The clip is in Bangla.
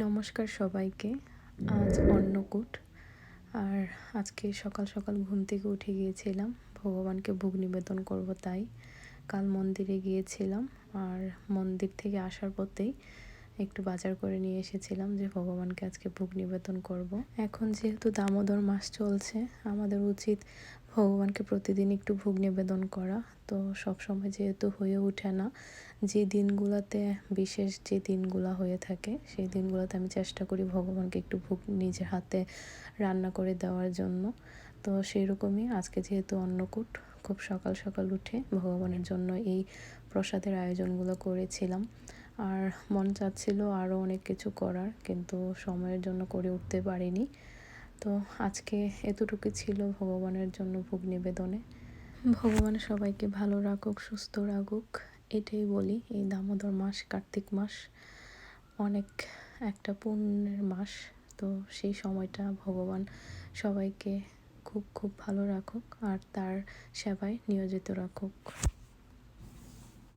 নমস্কার সবাইকে। আজ অন্নকূট। আর আজকে সকাল সকাল ঘুম থেকে উঠে গিয়েছিলাম ভগবানকে ভোগ নিবেদন করব তাই। কাল মন্দিরে গিয়েছিলাম আর মন্দির থেকে আসার পথেই একটু বাজার করে নিয়ে এসেছিলাম যে ভগবানকে আজকে ভোগ নিবেদন করব। এখন যেহেতু দামোদর মাস চলছে, আমাদের উচিত ভগবানকে প্রতিদিন একটু ভোগ নিবেদন করা। তো সব সময় যেহেতু হয়ে ওঠে না, যে দিনগুলোতে বিশেষ যে দিনগুলো হয়ে থাকে সেই দিনগুলোতে আমি চেষ্টা করি ভগবানকে একটু ভোগ নিজের হাতে রান্না করে দেওয়ার জন্য। তো সেই রকমই আজকে যেহেতু অন্নকূট, খুব সকাল সকাল উঠে ভগবানের জন্য এই প্রসাদের আয়োজনগুলো করেছিলাম। আর মন চাচ্ছিল আরও অনেক কিছু করার, কিন্তু সময়ের জন্য করে উঠতে পারিনি। তো আজকে এতটুকু ছিল ভগবানের জন্য ভোগ নিবেদনে। ভগবান সবাইকে ভালো রাখুক, সুস্থ রাখুক, এটাই বলি। এই দামোদর মাস, কার্তিক মাস অনেক একটা পুণ্যের মাস। তো সেই সময়টা ভগবান সবাইকে খুব খুব ভালো রাখুক আর তার সেবায় নিয়োজিত রাখুক।